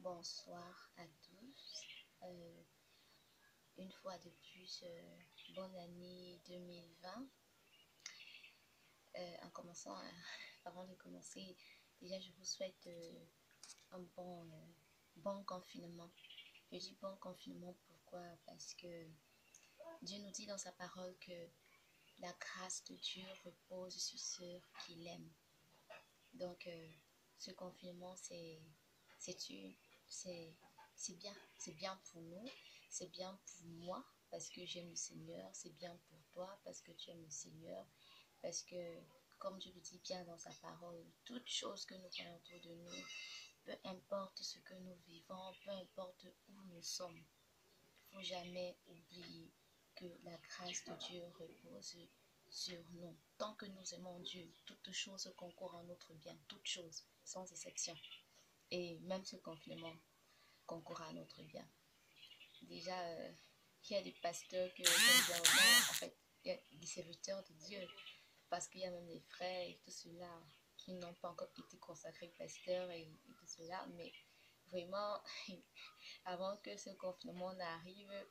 Bonsoir à tous. Une fois de plus, bonne année 2020. En commençant, avant de commencer, déjà je vous souhaite un bon confinement. Je dis bon confinement pourquoi? Parce que Dieu nous dit dans sa parole que la grâce de Dieu repose sur ceux qui l'aiment. Donc, ce confinement, c'est bien pour nous, c'est bien pour moi parce que j'aime le Seigneur, c'est bien pour toi parce que tu aimes le Seigneur, parce que, comme Dieu le dit bien dans sa parole, toute chose que nous voyons autour de nous, peu importe ce que nous vivons, peu importe où nous sommes, il ne faut jamais oublier que la grâce de Dieu repose sur nous. Tant que nous aimons Dieu, toutes choses concourent à notre bien, toutes choses, sans exception. Et même ce confinement concourt à notre bien. Déjà, il y a des pasteurs que j'aime bien vraiment, en fait, il y a des serviteurs de Dieu, parce qu'il y a même des frères et tout cela qui n'ont pas encore été consacrés pasteurs et tout cela, mais vraiment, avant que ce confinement n'arrive,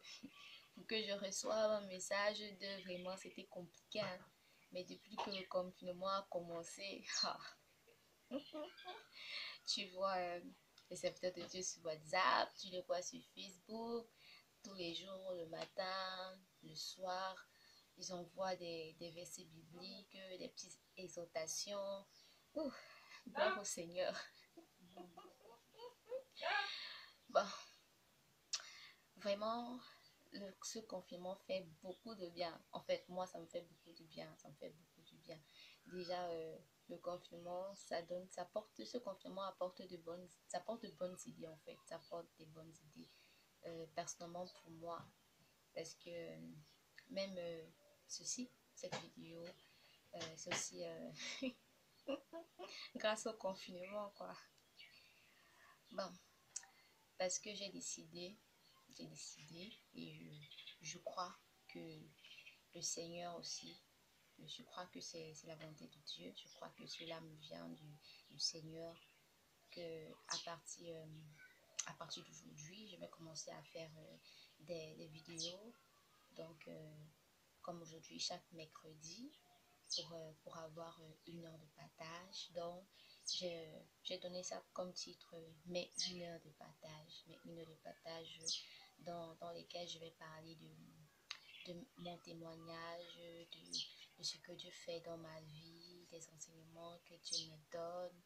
pour que je reçoive un message de vraiment, c'était compliqué, hein. Mais depuis que le confinement a commencé, tu vois les serviteurs de Dieu sur WhatsApp, tu les vois sur Facebook, tous les jours, le matin, le soir, ils envoient des versets bibliques, des petites exhortations. Ouh, gloire au Seigneur. Bon, vraiment, ce confinement fait beaucoup de bien. En fait, moi, ça me fait beaucoup de bien. Ça me fait beaucoup de bien. Déjà, le confinement, ce confinement ça apporte de bonnes idées, en fait. Ça apporte des bonnes idées, personnellement pour moi. Parce que même cette vidéo, c'est aussi grâce au confinement, quoi. Bon, parce que j'ai décidé et je crois que le Seigneur aussi, je crois que c'est la volonté de Dieu, je crois que cela me vient du Seigneur, que à partir d'aujourd'hui, je vais commencer à faire des vidéos, donc comme aujourd'hui, chaque mercredi, pour avoir une heure de partage. Donc, j'ai donné ça comme titre, mais une heure de partage, dans lesquelles je vais parler de mon témoignage, de ce que Dieu fait dans ma vie, des enseignements que Dieu me donne.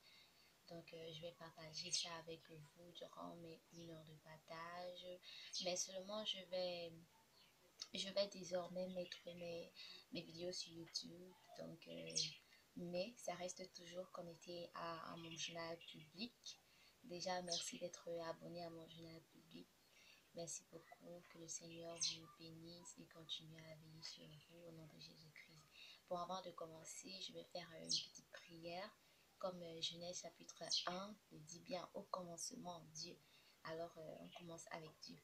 Donc, je vais partager ça avec vous durant mes une heure de partage. Mais seulement, je vais désormais mettre mes vidéos sur YouTube. Donc, mais ça reste toujours connecté à mon journal public. Déjà, merci d'être abonné à mon journal public. Merci beaucoup. Que le Seigneur vous bénisse et continue à veiller sur vous au nom de Jésus-Christ. Bon, avant de commencer, je vais faire une petite prière. Comme Genèse chapitre 1 le dit bien, au commencement, Dieu. Alors, on commence avec Dieu.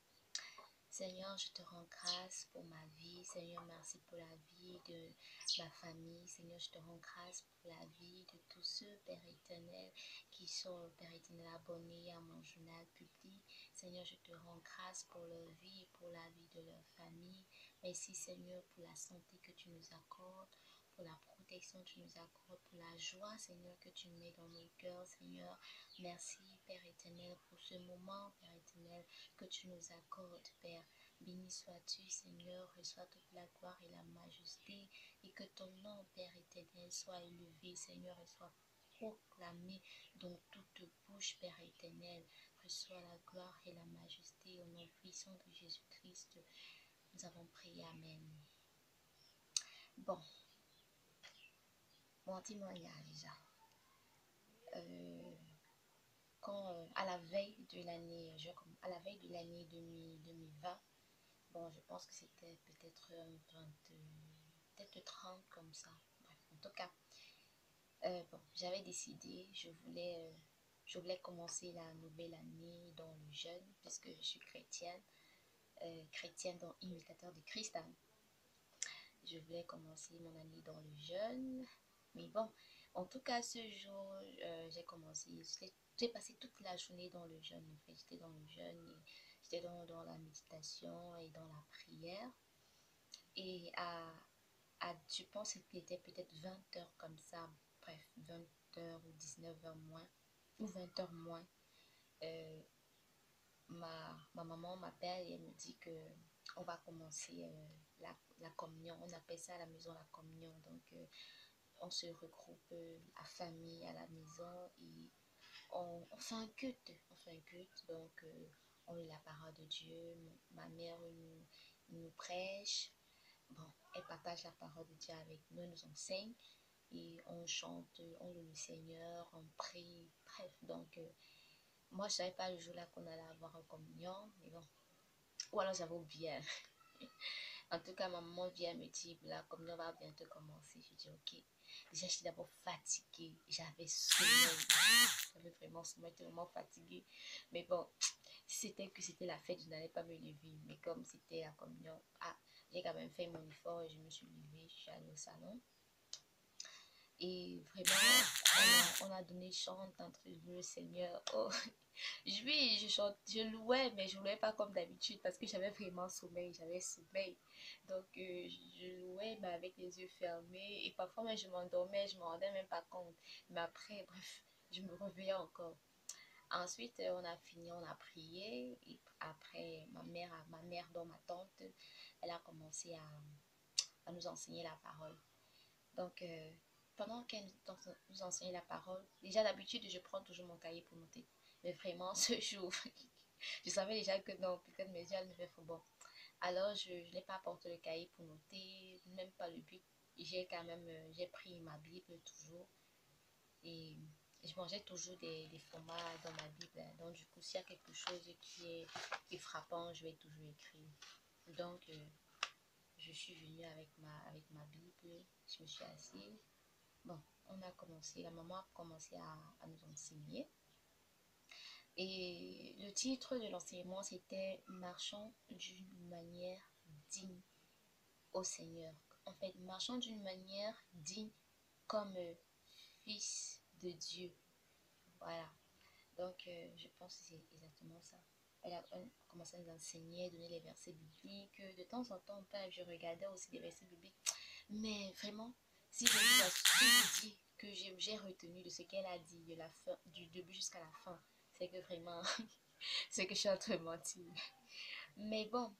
Seigneur, je te rends grâce pour ma vie. Seigneur, merci pour la vie de ma famille. Seigneur, je te rends grâce pour la vie de tous ceux, Père éternel, qui sont, Père éternel, abonnés à mon journal public. Seigneur, je te rends grâce pour leur vie, pour la vie de leur famille. Merci, Seigneur, pour la santé que tu nous accordes, pour la protection que tu nous accordes, pour la joie, Seigneur, que tu mets dans nos cœurs, Seigneur. Merci, Père éternel, pour ce moment, Père éternel, que tu nous accordes, Père. Béni sois-tu, Seigneur, reçois toute la gloire et la majesté, et que ton nom, Père éternel, soit élevé, Seigneur, et soit proclamé dans toute bouche, Père éternel. Reçois la gloire et la majesté au nom puissant de Jésus-Christ. Nous avons prié, Amen. Bon, mon témoignage. À la veille de l'année 2020, bon, je pense que c'était peut-être peut-être 30 comme ça. Bref, en tout cas, bon, j'avais décidé, je voulais commencer la nouvelle année dans le jeûne, puisque je suis chrétienne, donc imitateur de Christ, hein. Je voulais commencer mon année dans le jeûne, mais bon, En tout cas, ce jour, j'ai commencé, j'ai passé toute la journée dans le jeûne. En fait, j'étais dans le jeûne, et j'étais dans la méditation et dans la prière. Et je pense qu'il était peut-être 20 heures comme ça, bref, 20 heures ou 19 heures moins, ou 20 heures moins. euh, ma maman m'appelle et elle me dit que on va commencer la communion. On appelle ça à la maison la communion. Donc, on se regroupe, la famille à la maison, et on fait un culte. On fait un culte. Donc, on lit la parole de Dieu. Ma mère nous prêche. Bon, elle partage la parole de Dieu avec nous, elle nous enseigne. Et on chante, on loue le Seigneur, on prie. Bref, donc, moi, je ne savais pas le jour-là qu'on allait avoir une communion. Mais bon, ou alors j'avais oublié. En tout cas, ma maman vient me dire, la communion va bientôt commencer. Je dis, ok. Déjà, j'étais d'abord fatiguée. J'avais sommeil. J'avais vraiment sommeil, tellement fatiguée. Mais bon, c'était la fête, je n'allais pas me lever. Mais comme c'était la communion, j'ai quand même fait mon effort et je me suis levée. Je suis allée au salon. Et vraiment, on a donné chante entre le Seigneur. Oh, oui, je chante, je louais, mais je louais pas comme d'habitude parce que j'avais vraiment sommeil, j'avais sommeil. Donc, je louais mais avec les yeux fermés et parfois même je m'endormais, je me rendais même pas compte. Mais après, bref, je me réveillais encore. Ensuite, on a fini, on a prié et après, ma mère, dont ma tante, elle a commencé à nous enseigner la parole. Donc, pendant qu'elle nous enseignait la parole, déjà d'habitude, je prends toujours mon cahier pour noter. Mais vraiment, ce jour, je savais déjà que non, peut-être mes yeux allaient me faire faux. Bon, alors je n'ai pas apporté le cahier pour noter, même pas le bic. J'ai pris ma Bible toujours et je mangeais toujours des formats dans ma Bible. Donc, du coup, s'il y a quelque chose qui est frappant, je vais toujours écrire. Donc, je suis venue avec ma Bible, je me suis assise. Bon, on a commencé, la maman a commencé à nous enseigner. Et le titre de l'enseignement, c'était Marchons d'une manière digne au Seigneur. En fait, marchons d'une manière digne comme fils de Dieu. Voilà. Donc, je pense que c'est exactement ça. Elle a commencé à nous enseigner, donner les versets bibliques. De temps en temps, je regardais aussi des versets bibliques. Mais vraiment, si je vous dis que j'ai retenu de ce qu'elle a dit, de la fin, du début jusqu'à la fin, c'est que vraiment, c'est que je suis en train de mentir. Mais bon,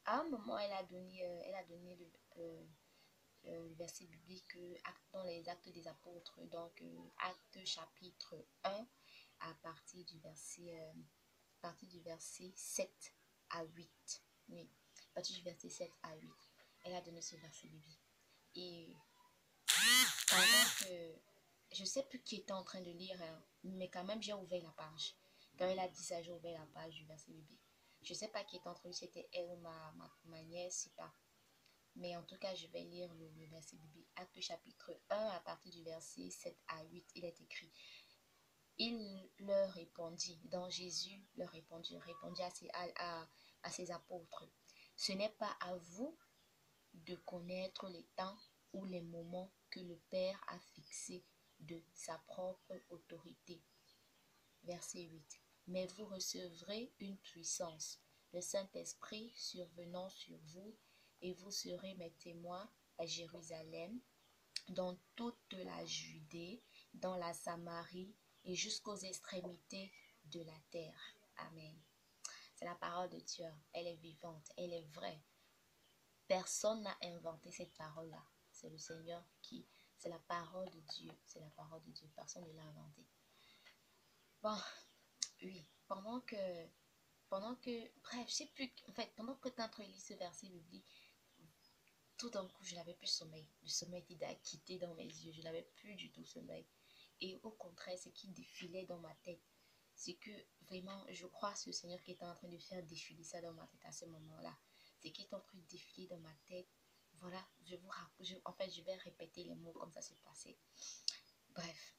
à un moment, elle a donné le verset biblique dans les actes des apôtres, donc acte chapitre 1, à partir du verset 7 à 8. Oui, à partir du verset 7 à 8. Elle a donné ce verset biblique. Et pendant que je sais plus qui était en train de lire, hein, mais quand même j'ai ouvert la page. Quand elle a dit ça, j'ai ouvert la page du verset biblique. Je sais pas qui était en train de lire, c'était elle ou ma nièce, je sais pas. Mais en tout cas, je vais lire le verset biblique. Acte chapitre 1, à partir du verset 7 à 8, il est écrit. Il leur répondit, donc Jésus leur répondit à ses apôtres. Ce n'est pas à vous de connaître les temps ou les moments que le Père a fixés de sa propre autorité. Verset 8. Mais vous recevrez une puissance, le Saint-Esprit survenant sur vous, et vous serez mes témoins à Jérusalem, dans toute la Judée, dans la Samarie et jusqu'aux extrémités de la terre. Amen. C'est la parole de Dieu. Elle est vivante, elle est vraie. Personne n'a inventé cette parole-là. C'est le Seigneur qui... C'est la parole de Dieu. C'est la parole de Dieu. Personne ne l'a inventée. Bon, oui. Bref, je sais plus... En fait, pendant que tu es en train de lire ce verset biblique, tout d'un coup, je n'avais plus sommeil. Le sommeil était quitté dans mes yeux. Je n'avais plus du tout sommeil. Et au contraire, ce qui défilait dans ma tête, c'est que vraiment, je crois ce Seigneur qui était en train de faire défiler ça dans ma tête à ce moment-là. C'est qui est en train de défiler dans ma tête. Voilà, en fait, je vais répéter les mots comme ça se passait. Bref,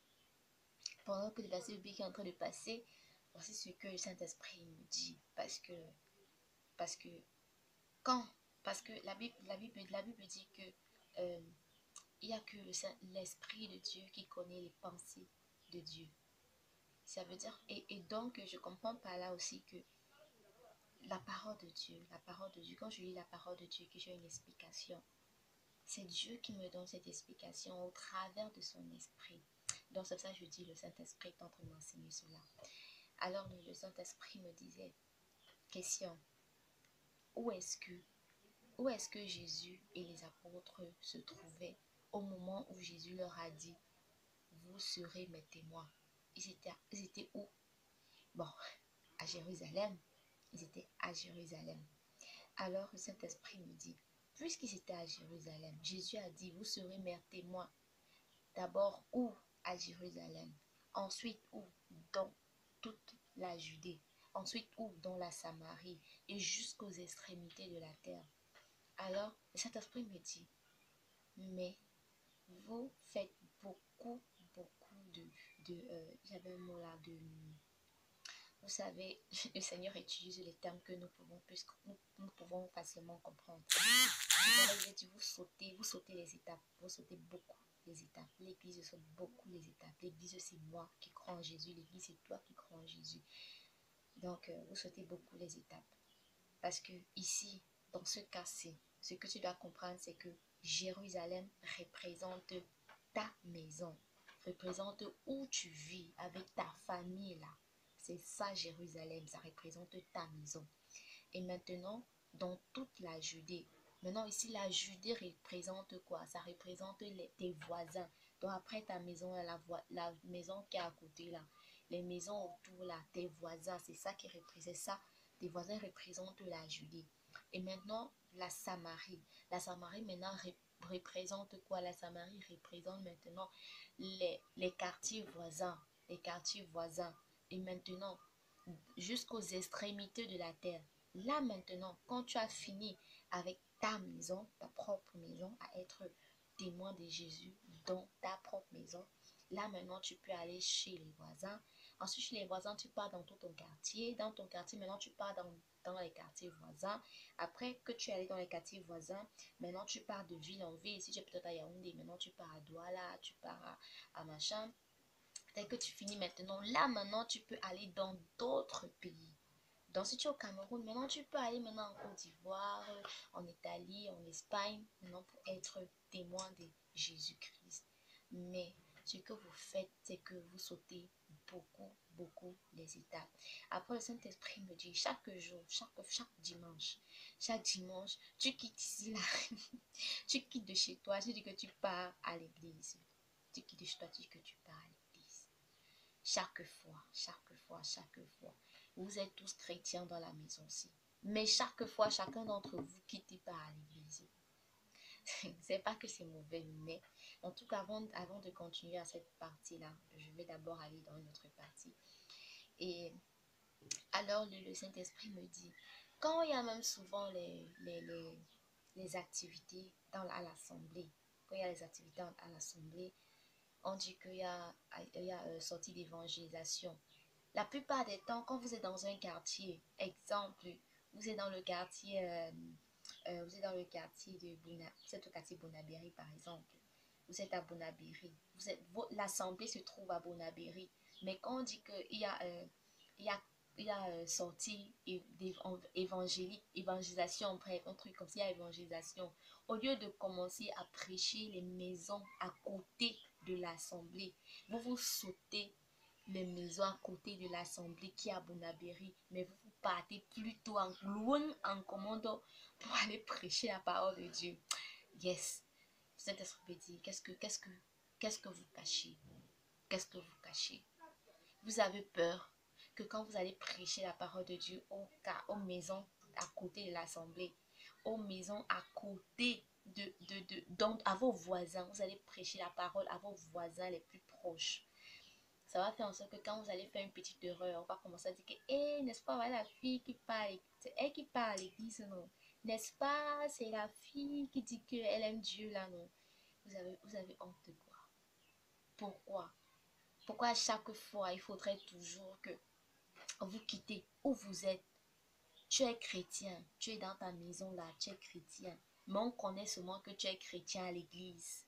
pendant que le verset biblique est en train de passer, voici ce que le Saint-Esprit me dit. Parce que quand, parce que la Bible dit que il n'y a que l'Esprit de Dieu qui connaît les pensées de Dieu. Ça veut dire, et donc je comprends par là aussi que la parole de Dieu, quand je lis la parole de Dieu, que j'ai une explication, c'est Dieu qui me donne cette explication au travers de son esprit. Donc c'est ça que je dis, le Saint-Esprit est en train de m'enseigner cela. Alors le Saint-Esprit me disait, question, où est-ce que Jésus et les apôtres se trouvaient au moment où Jésus leur a dit, vous serez mes témoins? Ils étaient où? Bon, à Jérusalem. Ils étaient à Jérusalem. Alors le Saint-Esprit me dit, puisqu'ils étaient à Jérusalem, Jésus a dit, vous serez mes témoins. D'abord, où? À Jérusalem. Ensuite, où? Dans toute la Judée. Ensuite, où? Dans la Samarie. Et jusqu'aux extrémités de la terre. Alors, le Saint-Esprit me dit, mais vous faites beaucoup j'avais un mot là, vous savez, le Seigneur utilise les termes que nous pouvons facilement comprendre. Vous sautez les étapes, vous sautez beaucoup les étapes. L'église saute beaucoup les étapes. L'église, c'est moi qui crois en Jésus. L'église, c'est toi qui crois en Jésus. Donc, vous sautez beaucoup les étapes. Parce que ici, dans ce cas-ci, ce que tu dois comprendre, c'est que Jérusalem représente ta maison, représente où tu vis avec ta famille là. C'est ça Jérusalem, ça représente ta maison. Et maintenant, dans toute la Judée, maintenant ici la Judée représente quoi? Ça représente tes voisins. Donc après ta maison, la maison qui est à côté là, les maisons autour là, tes voisins, c'est ça qui représente ça. Tes voisins représentent la Judée. Et maintenant, la Samarie. La Samarie maintenant représente quoi? La Samarie représente maintenant les quartiers voisins. Les quartiers voisins. Et maintenant, jusqu'aux extrémités de la terre. Là maintenant, quand tu as fini avec ta maison, ta propre maison, à être témoin de Jésus dans ta propre maison, là maintenant tu peux aller chez les voisins. Ensuite, chez les voisins, tu pars dans tout ton quartier. Dans ton quartier, maintenant tu pars dans les quartiers voisins. Après que tu es allé dans les quartiers voisins, maintenant tu pars de ville en ville. Si tu es peut-être à Yaoundé, maintenant tu pars à Douala, tu pars à machin. Dès que tu finis maintenant, là maintenant tu peux aller dans d'autres pays. Donc si tu es au Cameroun, maintenant tu peux aller maintenant en Côte d'Ivoire, en Italie, en Espagne, maintenant pour être témoin de Jésus-Christ. Mais ce que vous faites, c'est que vous sautez beaucoup les étapes. Après le Saint-Esprit me dit, chaque jour, chaque dimanche, tu quittes ici là, tu quittes de chez toi, tu dis que tu pars à l'église. Tu quittes de chez toi, tu dis que tu pars à l'église. Chaque fois. Vous êtes tous chrétiens dans la maison aussi. Mais chaque fois, chacun d'entre vous quitte et part à l'église. C'est pas que c'est mauvais, mais en tout cas, avant de continuer à cette partie-là, je vais d'abord aller dans une autre partie. Et alors, le Saint-Esprit me dit, quand il y a même souvent les activités à l'assemblée, quand il y a les activités à l'assemblée, on dit qu'il y a sortie d'évangélisation. La plupart des temps, quand vous êtes dans un quartier, exemple, vous êtes dans le quartier, de vous êtes au quartier Bonabéry par exemple, vous êtes à Bonabéry, l'assemblée se trouve à Bonabéry, mais quand on dit qu'il y a, sortie évangélisation, bref, un truc comme ça, il y a évangélisation, au lieu de commencer à prêcher les maisons à côté de l'assemblée, vous sautez les maisons à côté de l'assemblée qui est à Bonabéry, mais vous partez plutôt loin en commando pour aller prêcher la parole de Dieu. Yes. Saint-Esprit dit, qu'est-ce que vous cachez? Qu'est-ce que vous cachez? Vous avez peur que quand vous allez prêcher la parole de Dieu aux maisons à côté de l'assemblée, aux maisons à côté donc à vos voisins, vous allez prêcher la parole à vos voisins les plus proches. Ça va faire en sorte que quand vous allez faire une petite erreur, on va commencer à dire que, n'est-ce pas, voilà la fille qui parle, c'est elle qui parle à l'église, non? N'est-ce pas, c'est la fille qui dit qu'elle aime Dieu, là, non? Vous avez honte de quoi? Pourquoi? Pourquoi à chaque fois, il faudrait toujours que vous quittez où vous êtes? Tu es chrétien, tu es dans ta maison là, tu es chrétien. Mais on connaît seulement que tu es chrétien à l'église.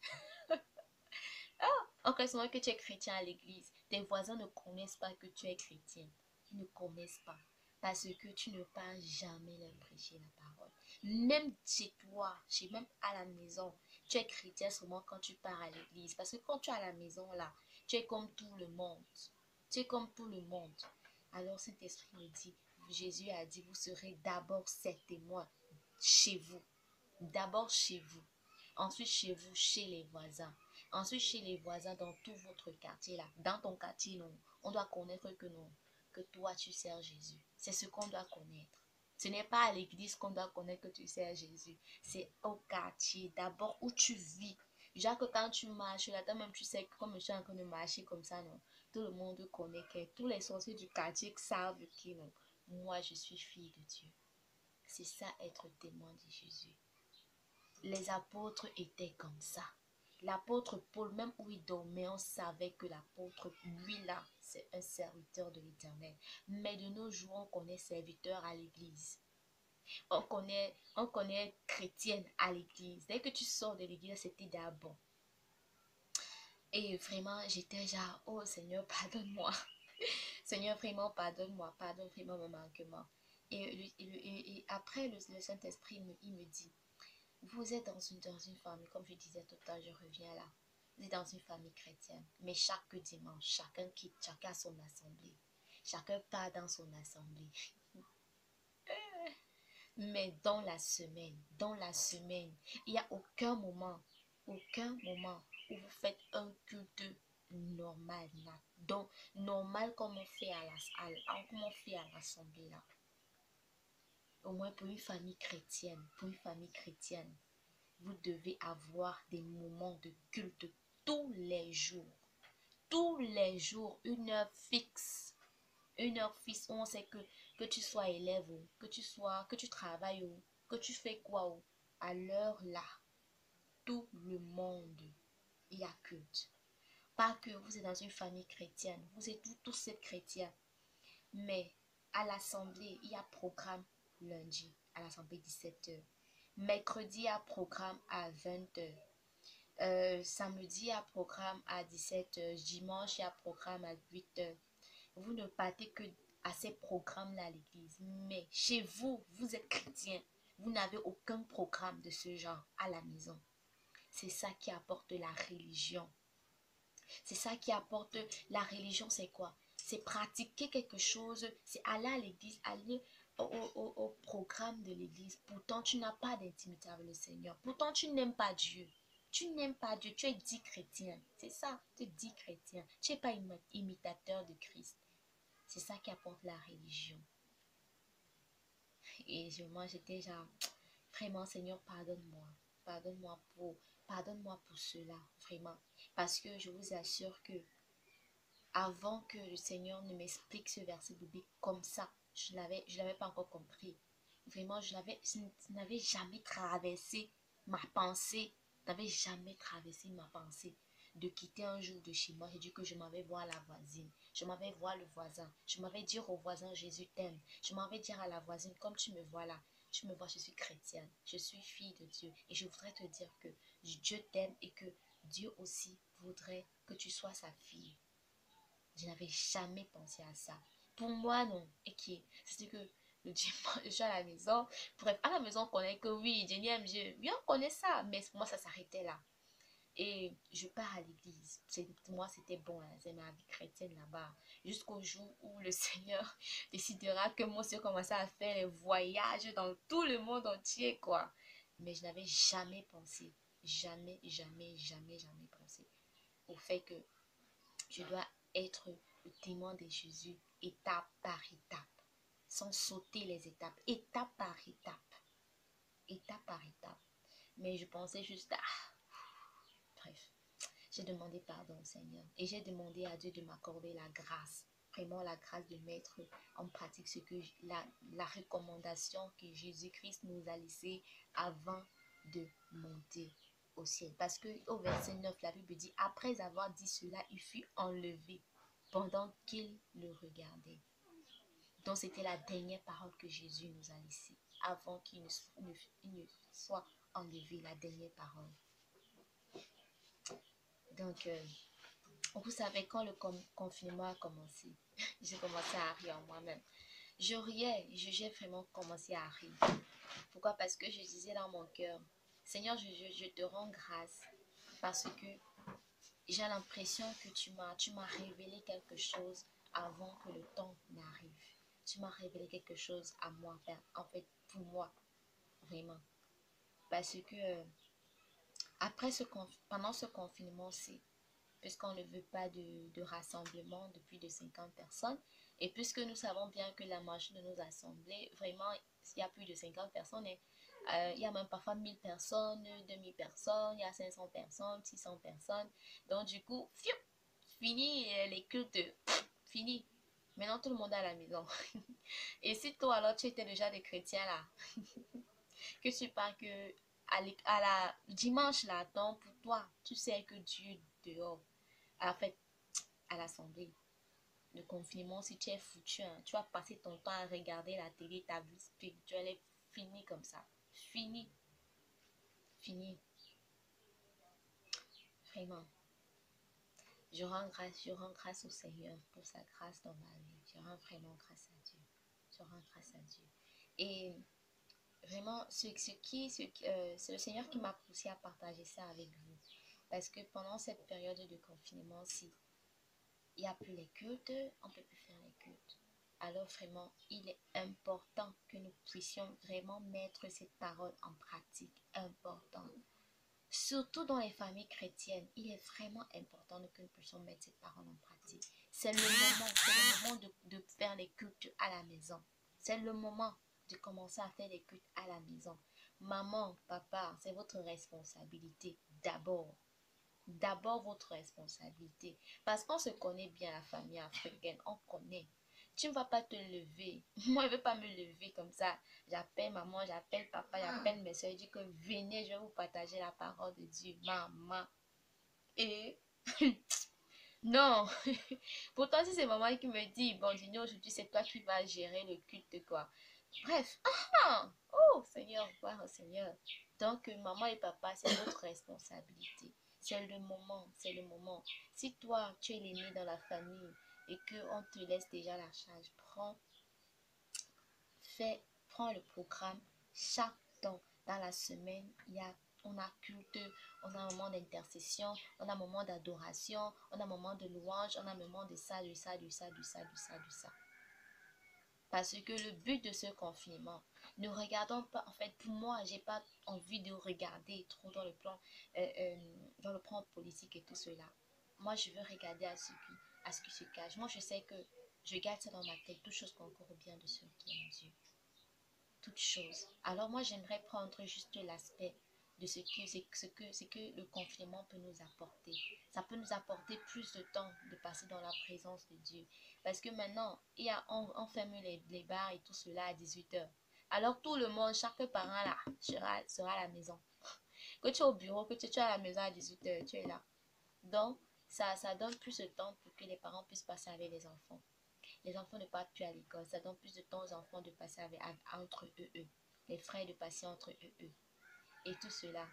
En quelque sorte que tu es chrétien à l'église, tes voisins ne connaissent pas que tu es chrétien. Ils ne connaissent pas. Parce que tu ne pars jamais leur prêcher la parole. Même chez toi, même à la maison, tu es chrétien seulement quand tu pars à l'église. Parce que quand tu es à la maison là, tu es comme tout le monde. Tu es comme tout le monde. Alors Saint-Esprit me dit, Jésus a dit, vous serez d'abord ses témoins chez vous. D'abord chez vous. Ensuite chez vous, chez les voisins. Ensuite chez les voisins dans tout votre quartier là. Dans ton quartier, non. On doit connaître que toi tu sers Jésus. C'est ce qu'on doit connaître. Ce n'est pas à l'église qu'on doit connaître que tu sers Jésus. C'est au quartier, d'abord où tu vis. Genre que quand tu marches là, toi-même tu sais que comme je suis en train de marcher comme ça, non. Tout le monde connaît que tous les sorciers du quartier savent que non. Moi, je suis fille de Dieu. C'est ça être témoin de Jésus. Les apôtres étaient comme ça. L'apôtre Paul, même où il dormait, on savait que l'apôtre, lui là, c'est un serviteur de l'Éternel. Mais de nos jours, on connaît serviteur à l'église. On connaît chrétienne à l'église. Dès que tu sors de l'église, c'était d'abord. Et vraiment, j'étais genre, oh Seigneur, pardonne-moi. Seigneur, vraiment, pardonne-moi. Pardonne vraiment mon manquement. Et après, le Saint-Esprit, il me dit, vous êtes dans une famille, comme je disais tout à l'heure, je reviens là. Vous êtes dans une famille chrétienne. Mais chaque dimanche, chacun quitte, chacun a son assemblée. Chacun part dans son assemblée. Mais dans la semaine, il n'y a aucun moment où vous faites un culte normal. Donc, normal comme on fait à l'assemblée là. Au moins pour une famille chrétienne, vous devez avoir des moments de culte tous les jours. Tous les jours, une heure fixe. Une heure fixe où on sait que tu sois élève ou que tu travailles ou que tu fais quoi ou à l'heure là, tout le monde y a culte. Pas que vous êtes dans une famille chrétienne, vous êtes tous chrétiens, mais à l'assemblée, il y a programme lundi à l'assemblée 17h. Mercredi, il y a programme à 20h. Samedi, il y a programme à 17h. Dimanche, il y a programme à 8h. Vous ne partez que à ces programmes-là à l'église. Mais chez vous, vous êtes chrétien. Vous n'avez aucun programme de ce genre à la maison. C'est ça qui apporte la religion. C'est ça qui apporte la religion, c'est quoi? C'est pratiquer quelque chose, c'est aller à l'église, aller au programme de l'église. Pourtant, tu n'as pas d'intimité avec le Seigneur. Pourtant, tu n'aimes pas Dieu. Tu n'aimes pas Dieu, tu es dit chrétien. C'est ça, tu es dit chrétien. Tu n'es pas imitateur de Christ. C'est ça qui apporte la religion. Et moi, j'étais genre, vraiment, Seigneur, pardonne-moi. Pardonne-moi pour cela, vraiment. Parce que je vous assure que avant que le Seigneur ne m'explique ce verset biblique comme ça, je l'avais pas encore compris. Vraiment, je n'avais jamais traversé ma pensée. De quitter un jour de chez moi. J'ai dit que je m'avais voir la voisine. Je m'avais voir le voisin. Je m'avais dire au voisin, Jésus t'aime. Je m'avais dire à la voisine, comme tu me vois là, tu me vois, je suis chrétienne. Je suis fille de Dieu. Et je voudrais te dire que Dieu t'aime et que Dieu aussi voudrait que tu sois sa fille. Je n'avais jamais pensé à ça. Pour moi, non. Et qui c'est que le dimanche, je suis à la maison. Bref, à la maison, on connaît que oui, Jenny aime Dieu. Oui, on connaît ça. Mais pour moi, ça s'arrêtait là. Et je pars à l'église. Moi, c'était bon. Hein, c'est ma vie chrétienne là-bas. Jusqu'au jour où le Seigneur décidera que moi aussi, je commence à faire les voyages dans tout le monde entier, quoi. Mais je n'avais jamais pensé. Jamais pensé au fait que je dois être le témoin de Jésus étape par étape, sans sauter les étapes, étape par étape. Mais je pensais juste, bref, j'ai demandé pardon au Seigneur et j'ai demandé à Dieu de m'accorder la grâce, vraiment la grâce de mettre en pratique ce que la recommandation que Jésus-Christ nous a laissée avant de monter au ciel. Parce que au verset 9, la Bible dit, après avoir dit cela, il fut enlevé pendant qu'il le regardait. Donc c'était la dernière parole que Jésus nous a laissée avant qu'il ne soit enlevé, la dernière parole. Donc Vous savez, quand le confinement a commencé, j'ai commencé à rire en moi-même. Je riais, j'ai vraiment commencé à rire. Pourquoi? Parce que je disais dans mon cœur, Seigneur, je te rends grâce parce que j'ai l'impression que tu m'as révélé quelque chose avant que le temps n'arrive. Tu m'as révélé quelque chose à moi, en fait, pour moi, vraiment. Parce que après pendant ce confinement-ci, puisqu'on ne veut pas de rassemblement de plus de 50 personnes, et puisque nous savons bien que la majorité de nos assemblées, vraiment, il y a plus de 50 personnes, et, il y a même parfois 1000 personnes, 2000 personnes, il y a 500 personnes, 600 personnes. Donc, du coup, fiou, fini les cultes, fini. Maintenant, tout le monde est à la maison. Et si toi, alors, tu étais déjà des chrétiens là, que tu parles que à la dimanche là, donc pour toi, tu sais que Dieu dehors, en fait, à l'assemblée, le confinement, si tu es foutu, hein, tu vas passer ton temps à regarder la télé, ta vie spirituelle est finie comme ça. Fini, fini, vraiment. Je rends grâce au Seigneur pour sa grâce dans ma vie. Je rends vraiment grâce à Dieu. Je rends grâce à Dieu. Et vraiment, c'est le Seigneur qui m'a poussé à partager ça avec vous. Parce que pendant cette période de confinement, si il n'y a plus les cultes, on ne peut plus faire les cultes. Alors vraiment, il est important que nous puissions vraiment mettre cette parole en pratique. Important. Surtout dans les familles chrétiennes, il est vraiment important que nous puissions mettre cette parole en pratique. C'est le moment de faire les cultes à la maison. C'est le moment de commencer à faire les cultes à la maison. Maman, papa, c'est votre responsabilité d'abord. D'abord votre responsabilité. Parce qu'on se connaît bien, la famille africaine, on connaît. Tu ne vas pas te lever. Moi, je ne vais pas me lever comme ça. J'appelle maman, j'appelle papa, j'appelle mes soeurs. Je dis que venez, je vais vous partager la parole de Dieu. Maman. Et non. Pourtant, si c'est maman qui me dit, bon, Dino, aujourd'hui, c'est toi qui vas gérer le culte, quoi. Bref. Ah, oh, Seigneur, gloire au Seigneur. Donc, maman et papa, c'est votre responsabilité. C'est le moment, c'est le moment. Si toi, tu es l'aîné dans la famille et qu'on te laisse déjà la charge, prends le programme chaque temps. Dans la semaine, on a culte, on a un moment d'intercession, on a un moment d'adoration, on a un moment de louange, on a un moment de ça, de ça, de ça, de ça, de ça, de ça. Parce que le but de ce confinement, ne regardons pas, en fait, pour moi, j'ai pas envie de regarder trop dans le plan politique et tout cela. Moi, je veux regarder à ce qui se cache. Moi, je sais que je garde ça dans ma tête, toute chose concourt au bien de ceux qui aiment Dieu. Toute chose. Alors moi, j'aimerais prendre juste l'aspect de ce que le confinement peut nous apporter. Ça peut nous apporter plus de temps de passer dans la présence de Dieu. Parce que maintenant, on ferme les bars et tout cela à 18h. Alors tout le monde, chaque parent là, sera à la maison. Que tu es au bureau, que tu es à la maison à 18h, tu es là. Donc, ça donne plus de temps pour que les parents puissent passer avec les enfants. Les enfants ne partent plus à l'école. Ça donne plus de temps aux enfants de passer entre eux. Les frères de passer entre eux. Et tout cela.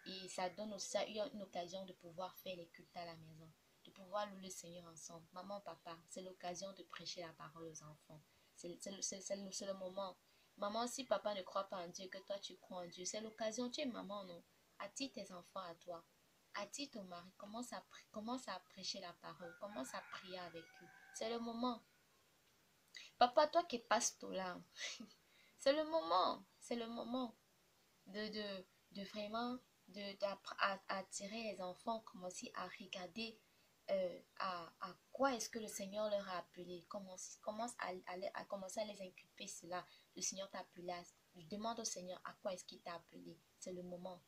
Et ça donne aussi une occasion de pouvoir faire les cultes à la maison. De pouvoir louer le Seigneur ensemble. Maman, papa, c'est l'occasion de prêcher la parole aux enfants. C'est le moment. Maman, si papa ne croit pas en Dieu, que toi tu crois en Dieu, c'est l'occasion. Tu es maman, non? Attire tes enfants à toi. Attire ton mari. Commence à prêcher la parole. Commence à prier avec eux. C'est le moment. Papa, toi qui passes tout là, c'est le moment de, de, de vraiment attirer les enfants, commencer à regarder à quoi est-ce que le Seigneur leur a appelé. Commence à commencer à les inculper cela. Le Seigneur t'a appelé. Demande au Seigneur à quoi est-ce qu'il t'a appelé. C'est le moment.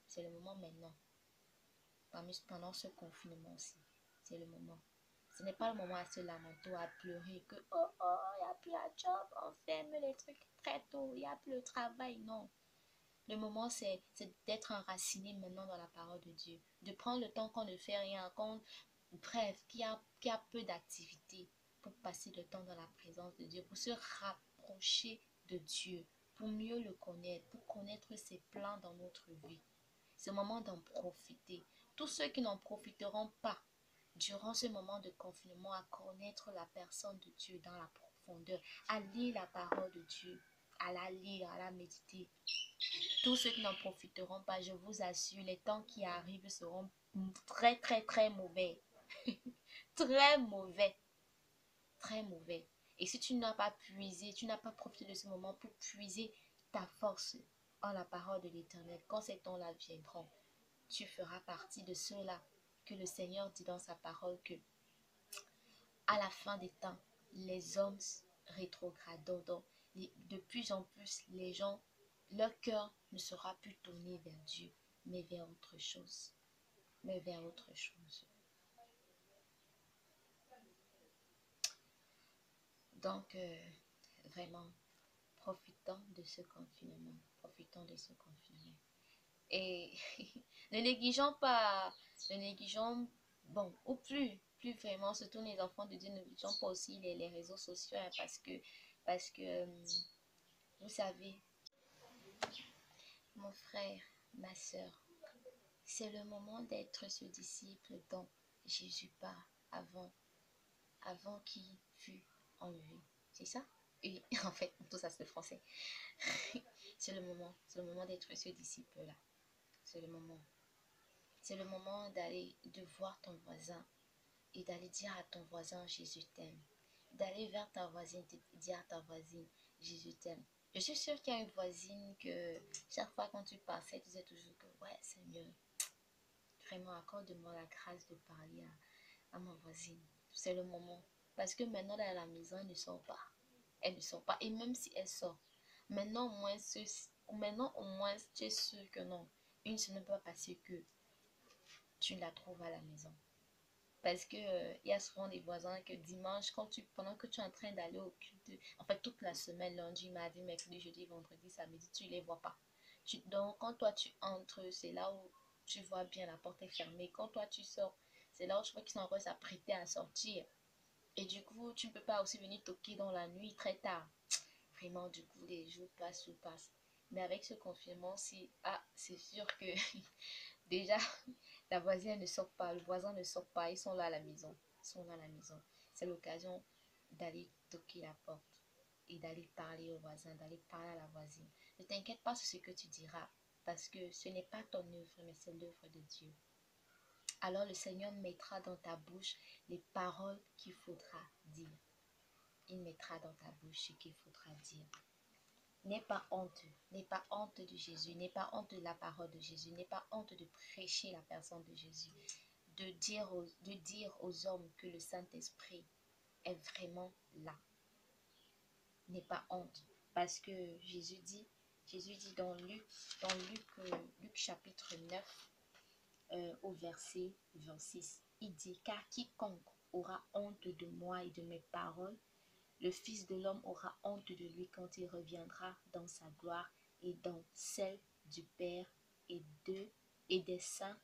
C'est le moment maintenant. Pendant ce confinement aussi. C'est le moment. Ce n'est pas le moment à se lamenter ou à pleurer que oh oh, il n'y a plus de job, on ferme les trucs très tôt, il n'y a plus de travail. Non. Le moment, c'est d'être enraciné maintenant dans la parole de Dieu. De prendre le temps qu'on ne fait rien, bref, qu'il y a peu d'activité pour passer le temps dans la présence de Dieu, pour se rapprocher de Dieu, pour mieux le connaître, pour connaître ses plans dans notre vie. C'est le moment d'en profiter. Tous ceux qui n'en profiteront pas, durant ce moment de confinement, à connaître la personne de Dieu dans la profondeur, à lire la parole de Dieu, à la lire, à la méditer. Tous ceux qui n'en profiteront pas, je vous assure, les temps qui arrivent seront très, très, très mauvais. Très mauvais. Très mauvais. Et si tu n'as pas puisé, tu n'as pas profité de ce moment pour puiser ta force en la parole de l'Éternel, quand ces temps-là viendront, tu feras partie de ceux-là que le Seigneur dit dans sa parole que à la fin des temps, les hommes rétrogradent. Donc, de plus en plus, les gens, leur cœur ne sera plus tourné vers Dieu, mais vers autre chose. Mais vers autre chose. Donc, vraiment, profitons de ce confinement. Profitons de ce confinement. Et ne négligeons pas, ne négligeons, bon, ou plus vraiment, surtout les enfants de Dieu, ne négligeons pas aussi les réseaux sociaux, hein, parce que, vous savez, mon frère, ma soeur, c'est le moment d'être ce disciple dont Jésus parle avant qu'il fût enlevé. C'est ça? Oui, en fait, tout ça c'est le français. C'est le moment d'être ce disciple-là. C'est le moment. C'est le moment de voir ton voisin et d'aller dire à ton voisin, Jésus t'aime. D'aller vers ta voisine et dire à ta voisine, Jésus t'aime. Je suis sûre qu'il y a une voisine que chaque fois quand tu passais, tu disais toujours que, ouais, Seigneur, vraiment, accorde-moi la grâce de parler à ma voisine. C'est le moment. Parce que maintenant, dans la maison, elle ne sort pas. Elle ne sort pas. Et même si elle sort, maintenant, au moins, tu es sûr que non. Une semaine ne peut pas passer que tu la trouves à la maison. Parce que il y a souvent des voisins que dimanche, pendant que tu es en train d'aller au culte, en fait toute la semaine, lundi, mardi, mercredi, jeudi, vendredi, samedi, tu ne les vois pas. Donc quand toi tu entres, c'est là où tu vois bien la porte est fermée. Quand toi tu sors, c'est là où je vois qu'ils sont encore s'apprêter à sortir. Et du coup, tu ne peux pas aussi venir toquer dans la nuit très tard. Vraiment, du coup, les jours passent. Mais avec ce confinement, c'est sûr que déjà, la voisine ne sort pas, le voisin ne sort pas, ils sont là à la maison. Ils sont là à la maison. C'est l'occasion d'aller toquer la porte et d'aller parler au voisin, d'aller parler à la voisine. Ne t'inquiète pas sur ce que tu diras, parce que ce n'est pas ton œuvre, mais c'est l'œuvre de Dieu. Alors le Seigneur mettra dans ta bouche les paroles qu'il faudra dire. Il mettra dans ta bouche ce qu'il faudra dire. N'aie pas honte de Jésus, n'aie pas honte de la parole de Jésus, n'aie pas honte de prêcher la personne de Jésus, de dire aux hommes que le Saint-Esprit est vraiment là. N'aie pas honte, parce que Jésus dit Luc chapitre 9, au verset 26, il dit, car quiconque aura honte de moi et de mes paroles, le Fils de l'homme aura honte de lui quand il reviendra dans sa gloire et dans celle du Père et des saints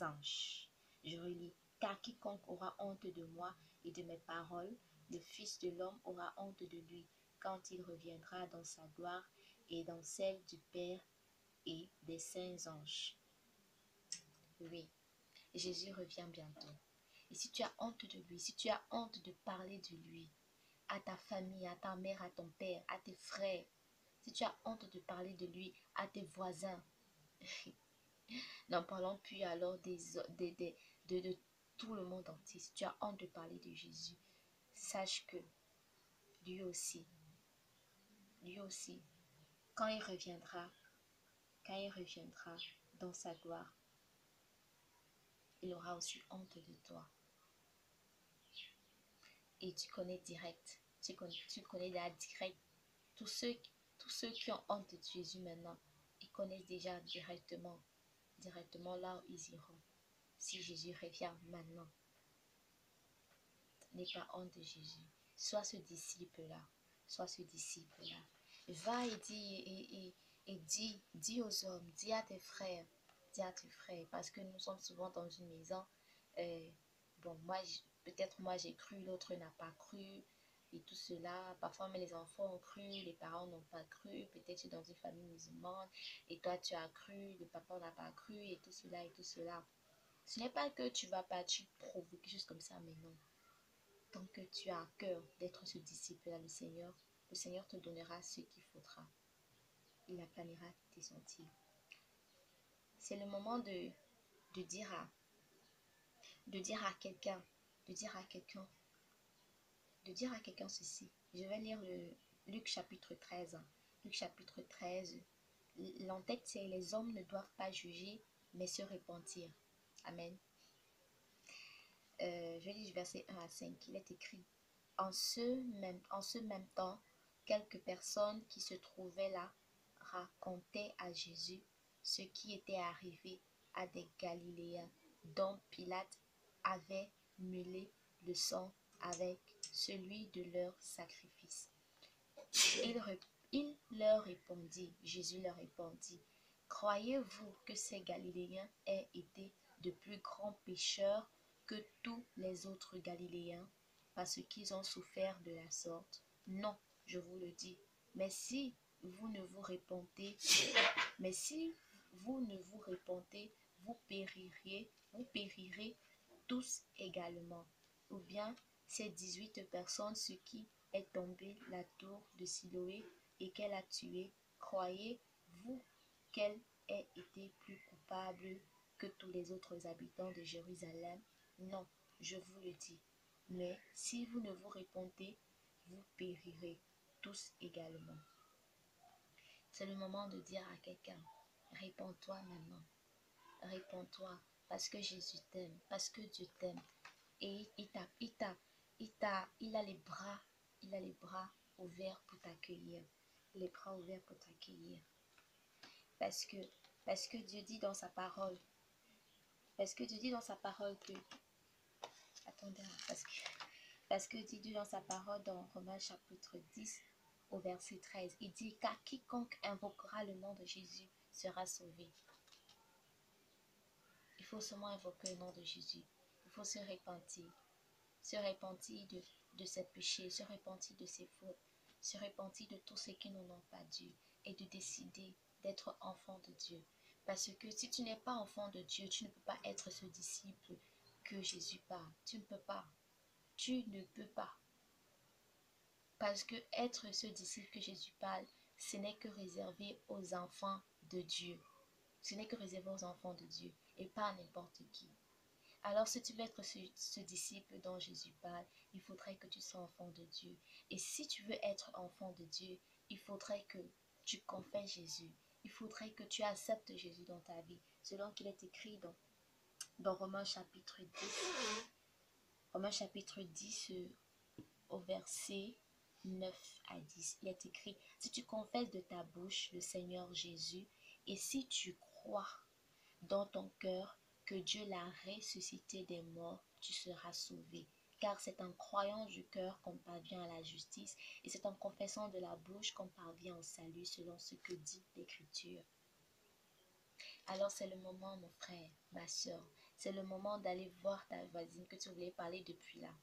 anges. Je relis. Car quiconque aura honte de moi et de mes paroles, le Fils de l'homme aura honte de lui quand il reviendra dans sa gloire et dans celle du Père et des saints anges. Oui, Jésus revient bientôt. Et si tu as honte de lui, si tu as honte de parler de lui, à ta famille, à ta mère, à ton père, à tes frères, si tu as honte de parler de lui, à tes voisins, n'en parlons plus alors de tout le monde entier. Si tu as honte de parler de Jésus, sache que lui aussi, quand il reviendra dans sa gloire, il aura aussi honte de toi. Et tu connais direct, tu connais la direct. Tous ceux qui ont honte de Jésus maintenant, ils connaissent déjà directement là où ils iront. Si Jésus revient maintenant, n'aie pas honte de Jésus. Sois ce disciple-là. Va et dis aux hommes, dis à tes frères, parce que nous sommes souvent dans une maison. Bon, peut-être moi j'ai cru, l'autre n'a pas cru, et tout cela. Parfois, mais les enfants ont cru, les parents n'ont pas cru. Peut-être tu es dans une famille musulmane, et toi tu as cru, le papa n'a pas cru, et tout cela, et tout cela. Ce n'est pas que tu vas partir provoquer juste comme ça, mais non. Tant que tu as à cœur d'être ce disciple-là, le Seigneur te donnera ce qu'il faudra. Il aplanira tes sentiers. C'est le moment de dire à quelqu'un, de dire à quelqu'un ceci. Je vais lire le Luc chapitre 13. Luc chapitre 13, l'entête c'est: les hommes ne doivent pas juger, mais se repentir. Amen. Je lis verset 1 à 5. Il est écrit: en ce même temps, quelques personnes qui se trouvaient là racontaient à Jésus ce qui était arrivé à des Galiléens dont Pilate avait mêlé le sang avec celui de leur sacrifice. Jésus leur répondit: croyez-vous que ces Galiléens aient été de plus grands pécheurs que tous les autres Galiléens, parce qu'ils ont souffert de la sorte? Non, je vous le dis. Mais si vous ne vous repentez, vous périrez tous également. Ou bien ces 18 personnes, ce qui est tombé la tour de Siloé et qu'elle a tué, croyez-vous qu'elle ait été plus coupable que tous les autres habitants de Jérusalem? Non, je vous le dis. Mais si vous ne vous repentez, vous périrez tous également. C'est le moment de dire à quelqu'un: réponds-toi maintenant. Réponds-toi, parce que Jésus t'aime, parce que Dieu t'aime. Et il a les bras ouverts pour t'accueillir. Les bras ouverts pour t'accueillir. Parce que Dieu dit dans sa parole, que, attendez, parce que Dieu dit dans sa parole dans Romains chapitre 10 au verset 13, il dit: car quiconque invoquera le nom de Jésus sera sauvé. Il faut seulement invoquer le nom de Jésus. Il faut se repentir de ses péchés, se repentir de ses fautes, se repentir de tout ce qui n'honore pas Dieu et de décider d'être enfant de Dieu. Parce que si tu n'es pas enfant de Dieu, tu ne peux pas être ce disciple que Jésus parle. Tu ne peux pas. Tu ne peux pas. Parce que être ce disciple que Jésus parle, ce n'est que réservé aux enfants de Dieu. Ce n'est que réservé aux enfants de Dieu et pas à n'importe qui. Alors, si tu veux être ce disciple dont Jésus parle, il faudrait que tu sois enfant de Dieu. Et si tu veux être enfant de Dieu, il faudrait que tu confesses Jésus. Il faudrait que tu acceptes Jésus dans ta vie, selon qu'il est écrit dans Romains chapitre 10. Romains chapitre 10, au verset 9 à 10. Il est écrit: si tu confesses de ta bouche le Seigneur Jésus, et si tu crois dans ton cœur que Dieu l'a ressuscité des morts, tu seras sauvé. Car c'est en croyant du cœur qu'on parvient à la justice, et c'est en confessant de la bouche qu'on parvient au salut, selon ce que dit l'Écriture. Alors c'est le moment, mon frère, ma soeur, c'est le moment d'aller voir ta voisine que tu voulais parler depuis là,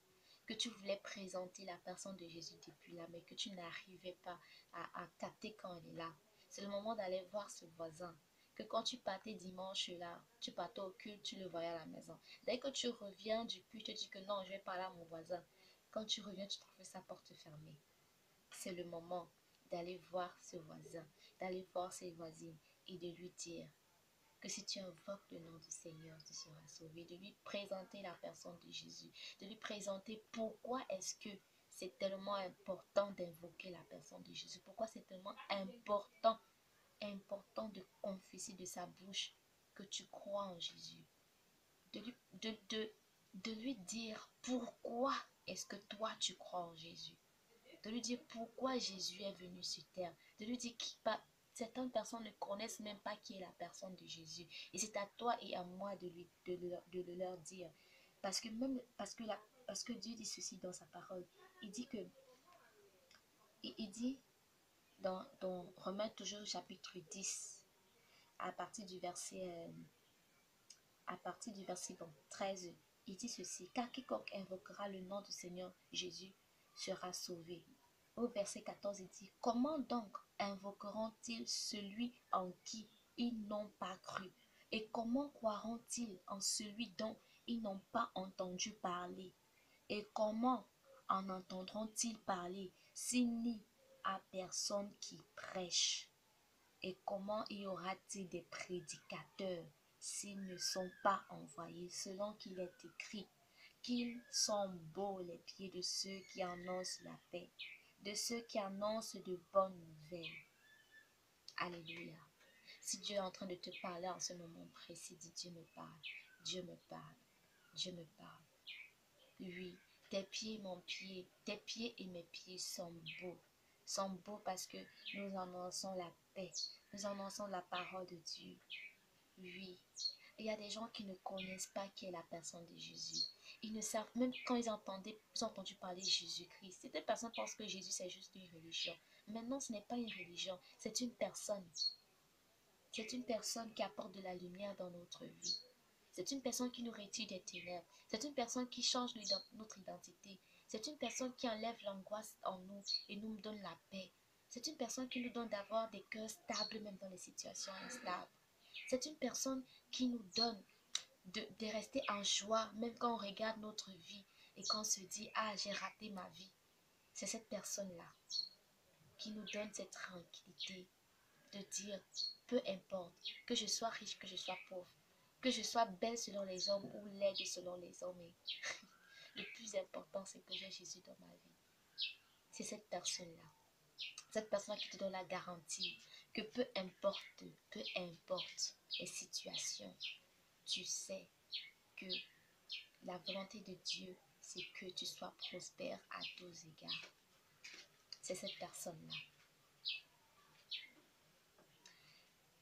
que tu voulais présenter la personne de Jésus depuis là, mais que tu n'arrivais pas à capter quand elle est là. C'est le moment d'aller voir ce voisin, que quand tu partais dimanche là, tu partais au culte, tu le voyais à la maison. Dès que tu reviens du culte, tu te dis que non, je vais parler à mon voisin. Quand tu reviens, tu trouves sa porte fermée. C'est le moment d'aller voir ce voisin, d'aller voir ses voisines et de lui dire que si tu invoques le nom du Seigneur, tu seras sauvé, de lui présenter la personne de Jésus, de lui présenter pourquoi est-ce que c'est tellement important d'invoquer la personne de Jésus, pourquoi c'est tellement important de confesser de sa bouche que tu crois en Jésus, de lui dire pourquoi est-ce que toi tu crois en Jésus, de lui dire pourquoi Jésus est venu sur terre, de lui dire certaines personnes ne connaissent même pas qui est la personne de Jésus. Et c'est à toi et à moi de le leur dire. Parce que Dieu dit ceci dans sa parole. Il dit dans Romains toujours chapitre 10, à partir du verset 13, il dit ceci: car quiconque invoquera le nom du Seigneur Jésus sera sauvé. Au verset 14, il dit: comment donc invoqueront-ils celui en qui ils n'ont pas cru? Et comment croiront-ils en celui dont ils n'ont pas entendu parler? Et comment en entendront-ils parler s'il n'y a personne qui prêche? Et comment y aura-t-il des prédicateurs s'ils ne sont pas envoyés, selon qu'il est écrit qu'ils sont beaux les pieds de ceux qui annoncent la paix, de ceux qui annoncent de bonnes nouvelles. Alléluia. Si Dieu est en train de te parler en ce moment précis, dis Dieu me parle, Dieu me parle, Dieu me parle. Oui, tes pieds, mon pied, tes pieds et mes pieds sont beaux parce que nous annonçons la paix, nous annonçons la parole de Dieu. Oui, il y a des gens qui ne connaissent pas qui est la personne de Jésus. Ils ne savent, même quand ils ont entendu parler de Jésus-Christ, certaines personnes pensent que Jésus c'est juste une religion. Maintenant, ce n'est pas une religion, c'est une personne. C'est une personne qui apporte de la lumière dans notre vie. C'est une personne qui nous retire des ténèbres. C'est une personne qui change notre identité. C'est une personne qui enlève l'angoisse en nous et nous donne la paix. C'est une personne qui nous donne d'avoir des cœurs stables même dans les situations instables. C'est une personne qui nous donne de rester en joie même quand on regarde notre vie et qu'on se dit « Ah, j'ai raté ma vie ». C'est cette personne-là qui nous donne cette tranquillité de dire « Peu importe, que je sois riche, que je sois pauvre, que je sois belle selon les hommes ou laide selon les hommes. Le plus important, c'est que j'ai Jésus dans ma vie. » C'est cette personne-là. Cette personne qui te donne la garantie que peu importe les situations, tu sais que la volonté de Dieu, c'est que tu sois prospère à tous égards. C'est cette personne-là.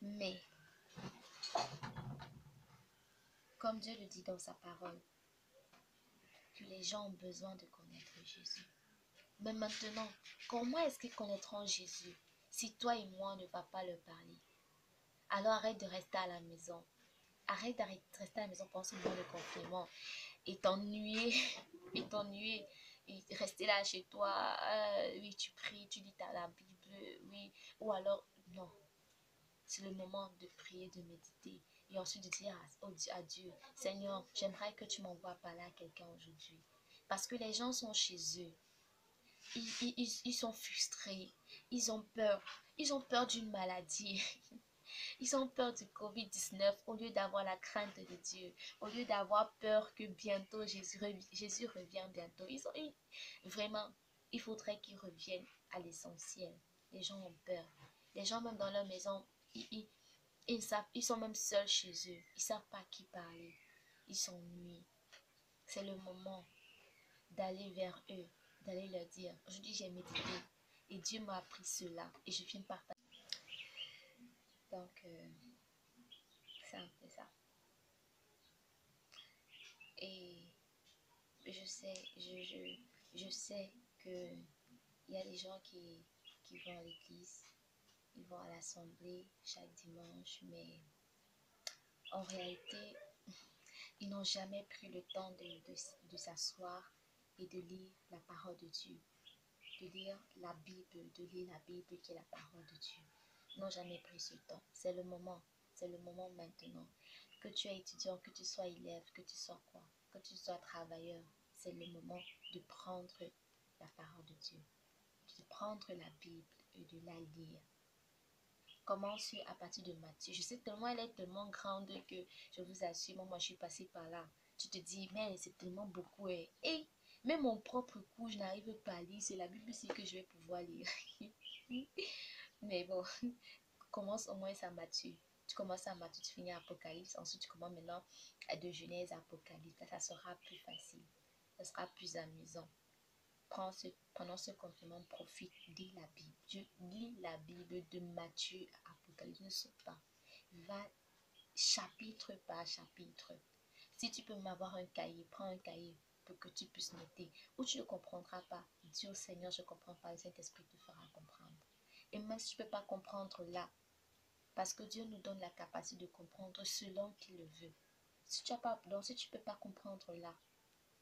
Mais, comme Dieu le dit dans sa parole, que les gens ont besoin de connaître Jésus. Mais maintenant, comment est-ce qu'ils connaîtront Jésus si toi et moi ne va pas leur parler? Alors arrête de rester à la maison. Arrête de rester à la maison pendant ce moment de confinement et t'ennuyer, et rester là chez toi. Oui, tu pries, tu lis la Bible, oui. Ou alors, non. C'est le moment de prier, de méditer. Et ensuite de dire à Dieu, Seigneur, j'aimerais que tu m'envoies parler à quelqu'un aujourd'hui. Parce que les gens sont chez eux. Ils sont frustrés. Ils ont peur. Ils ont peur d'une maladie. Ils ont peur du COVID-19 au lieu d'avoir la crainte de Dieu. Au lieu d'avoir peur que bientôt Jésus revient bientôt. Vraiment, il faudrait qu'ils reviennent à l'essentiel. Les gens ont peur. Les gens même dans leur maison, ils sont même seuls chez eux. Ils ne savent pas à qui parler. Ils s'ennuient. C'est le moment d'aller vers eux, d'aller leur dire, aujourd'hui j'ai médité et Dieu m'a appris cela et je viens partager. Donc, c'est un peu ça. Et je sais que il y a des gens qui vont à l'église, ils vont à l'assemblée chaque dimanche, mais en réalité, ils n'ont jamais pris le temps de s'asseoir et de lire la parole de Dieu, de lire la Bible qui est la parole de Dieu. Ils n'ont jamais pris ce temps. C'est le moment maintenant. Que tu es étudiant, que tu sois élève, que tu sois quoi, que tu sois travailleur, c'est le moment de prendre la parole de Dieu, de prendre la Bible et de la lire. Commence à partir de Matthieu. Je sais tellement, elle est tellement grande que je vous assure, moi je suis passée par là. Tu te dis, mais c'est tellement beaucoup. Et même mon propre coup, je n'arrive pas à lire. C'est la Bible ici que je vais pouvoir lire. Mais bon, commence au moins à Matthieu. Tu commences à Matthieu, tu finis à Apocalypse. Ensuite, tu commences maintenant de Genèse à Apocalypse. Là, ça sera plus facile. Ça sera plus amusant. Pendant ce confinement, profite, lis la Bible. Lis la Bible de Matthieu à Apocalypse. Ne saute pas. Va chapitre par chapitre. Si tu peux m'avoir un cahier, prends un cahier pour que tu puisses noter. Ou tu ne comprendras pas. Dis au Seigneur, je ne comprends pas. Le Saint-Esprit te fera comprendre. Et même si tu ne peux pas comprendre là, parce que Dieu nous donne la capacité de comprendre selon qu'il le veut. Si tu ne peux pas comprendre là,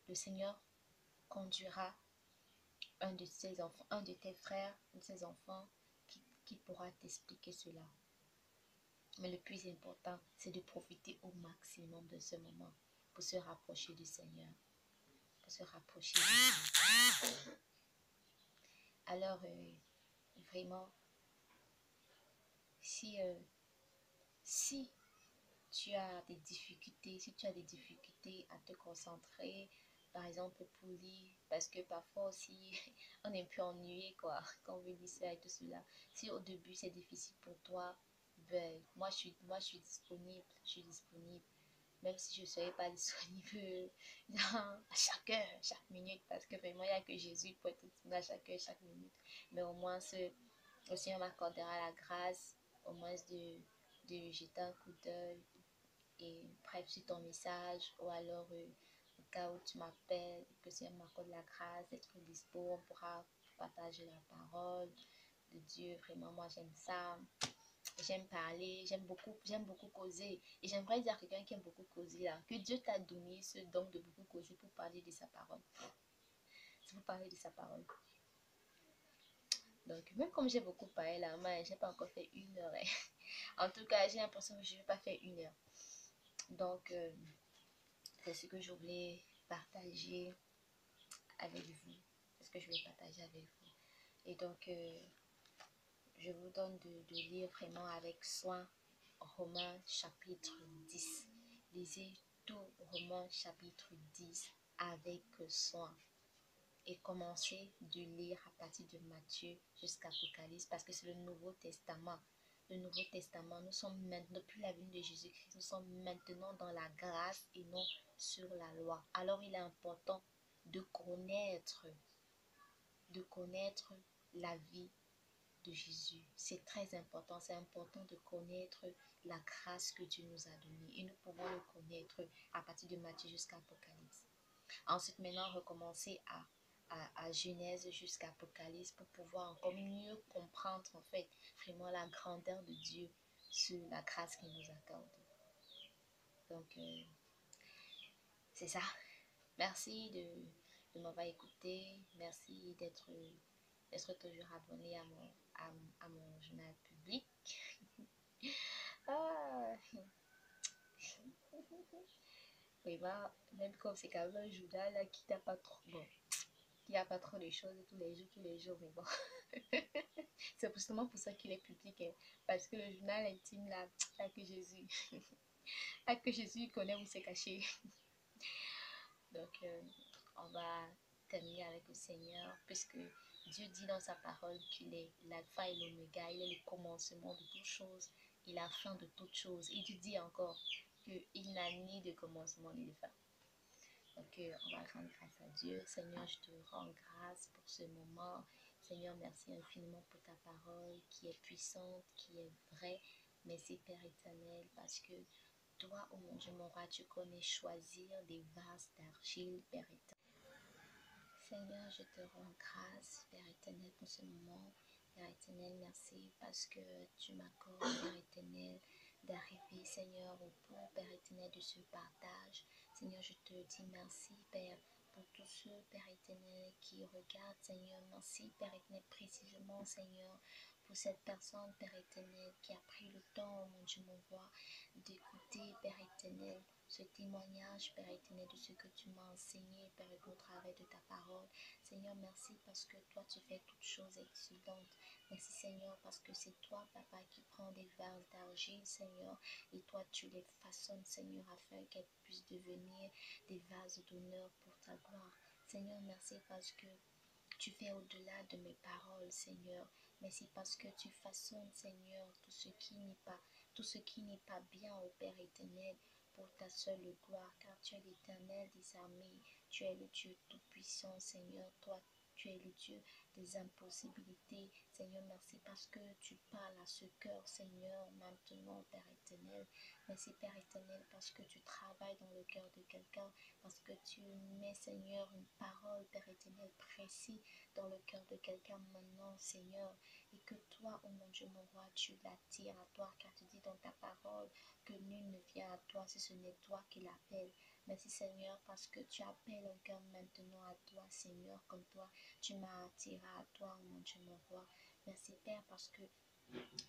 le Seigneur conduira un de ses enfants, un de tes frères, un de ses enfants qui pourra t'expliquer cela. Mais le plus important, c'est de profiter au maximum de ce moment pour se rapprocher du Seigneur, pour se rapprocher de Dieu. Alors, vraiment, si, si si tu as des difficultés à te concentrer, par exemple pour lire, parce que parfois aussi, on est un peu ennuyé, quoi, quand on veut lire ça et tout cela. Si au début c'est difficile pour toi, ben, moi, je suis disponible, même si je ne serai pas disponible à chaque heure, chaque minute, parce que vraiment, il n'y a que Jésus pour être disponible à chaque heure, chaque minute. Mais au moins, le Seigneur m'accordera la grâce, au moins de jeter un coup d'œil et bref sur ton message, ou alors au cas où tu m'appelles, que le Seigneur m'accorde la grâce d'être dispo, on pourra partager la parole de Dieu. Vraiment, moi j'aime ça, j'aime parler, j'aime beaucoup causer, et j'aimerais dire à quelqu'un qui aime beaucoup causer là, que Dieu t'a donné ce don de beaucoup causer pour parler de sa parole, pour parler de sa parole. Donc même comme j'ai beaucoup parlé là, moi j'ai pas encore fait 1 heure, hein. En tout cas j'ai l'impression que je vais pas faire 1 heure. Donc c'est ce que je voulais partager avec vous. C'est ce que je voulais partager avec vous. Et donc, je vous donne de lire vraiment avec soin Romains chapitre 10. Lisez tout Romains chapitre 10 avec soin. Et commencez de lire à partir de Matthieu jusqu'à Apocalypse, parce que c'est le Nouveau Testament. Le Nouveau Testament, nous sommes maintenant, depuis la venue de Jésus-Christ, nous sommes maintenant dans la grâce et non sur la loi. Alors il est important de connaître la vie de Jésus. C'est très important, c'est important de connaître la grâce que Dieu nous a donnée. Et nous pouvons le connaître à partir de Matthieu jusqu'à Apocalypse. Ensuite, maintenant, recommencer à Genèse jusqu'à Apocalypse pour pouvoir encore mieux comprendre en fait vraiment la grandeur de Dieu sur la grâce qu'il nous accorde. Donc, c'est ça. Merci de m'avoir écouté. Merci d'être toujours abonné à mon journal public. Ah. Vraiment, même comme c'est quand même un journal là, qui n'a pas trop... Bon, il n'y a pas trop de choses tous les jours, mais bon. C'est justement pour ça qu'il est public, hein, parce que le journal intime là, là que Jésus, là que Jésus connaît où c'est caché. Donc, on va terminer avec le Seigneur, puisque Dieu dit dans sa parole qu'il est l'alpha et l'oméga, il est le commencement de toutes choses et la fin de toutes choses. Et Dieu dit encore qu'il n'a ni de commencement ni de fin. Donc, on va rendre grâce à Dieu. Seigneur, je te rends grâce pour ce moment. Seigneur, merci infiniment pour ta parole qui est puissante, qui est vraie. Merci Père éternel, parce que toi, oh mon Dieu, mon roi, tu connais choisir des vases d'argile, Père éternel. Seigneur, je te rends grâce, Père éternel, pour ce moment. Père éternel, merci parce que tu m'accordes, Père éternel, d'arriver, Seigneur, au bout, Père éternel, de ce partage. Seigneur, je te dis merci, Père, pour tous ceux, Père éternel, qui regardent, Seigneur. Merci, Père éternel, précisément, Seigneur, pour cette personne, Père éternel, qui a pris le temps, mon Dieu, mon roi, d'écouter, Père éternel, ce témoignage, Père éternel, de ce que tu m'as enseigné, Père, au travers de ta parole. Seigneur, merci parce que toi, tu fais toutes choses excellentes. Merci, Seigneur, parce que c'est toi, Papa, qui prends des vases d'argile, Seigneur, et toi, tu les façonnes, Seigneur, afin qu'elles puissent devenir des vases d'honneur pour ta gloire. Seigneur, merci parce que tu fais au-delà de mes paroles, Seigneur. Merci parce que tu façonnes, Seigneur, tout ce qui n'est pas bien, au Père éternel, pour ta seule gloire, car tu es l'Éternel des armées, tu es le Dieu tout-puissant, Seigneur. Toi, tu es le Dieu des impossibilités. Seigneur, merci parce que tu parles à ce cœur, Seigneur, maintenant, Père éternel. Merci, Père éternel, parce que tu travailles dans le cœur de quelqu'un, parce que tu mets, Seigneur, une parole, Père éternel, précis dans le cœur de quelqu'un maintenant, Seigneur, et que toi, oh mon Dieu, mon roi, tu l'attires à toi, car tu dis dans ta parole que nul ne vient à toi si ce n'est toi qui l'appelles. Merci, Seigneur, parce que tu appelles un cœur maintenant à toi, Seigneur, comme toi, tu m'as attiré à toi, oh mon Dieu, mon roi. Merci, Père, parce que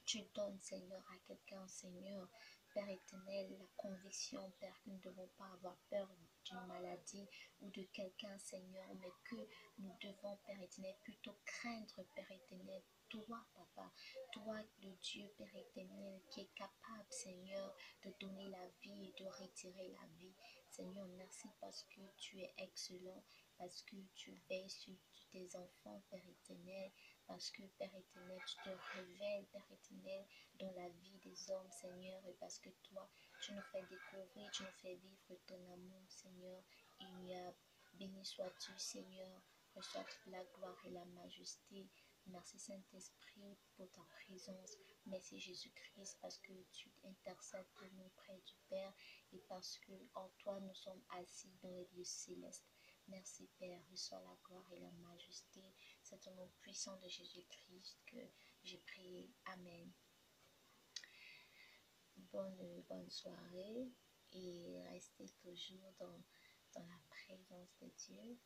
tu donnes, Seigneur, à quelqu'un, Seigneur, Père éternel, la conviction, Père, que nous ne devons pas avoir peur d'une maladie ou de quelqu'un, Seigneur, mais que nous devons, Père éternel, plutôt craindre, Père éternel, toi, Papa, toi, le Dieu, Père éternel, qui est capable, Seigneur, de donner la vie et de retirer la vie. Seigneur, merci parce que tu es excellent, parce que tu veilles sur tes enfants, Père éternel, parce que, Père éternel, tu te révèles, Père éternel, dans la vie des hommes, Seigneur, et parce que toi, tu nous fais découvrir, tu nous fais vivre ton amour, Seigneur. Ignoble, béni sois-tu, Seigneur. Reçois toute la gloire et la majesté. Merci, Saint-Esprit, pour ta présence. Merci, Jésus-Christ, parce que tu intercèdes pour nous près du Père et parce que en toi, nous sommes assis dans les lieux célestes. Merci, Père. Reçois la gloire et la majesté. C'est au nom puissant de Jésus-Christ que j'ai prié. Amen. Bonne soirée et restez toujours dans la présence de Dieu.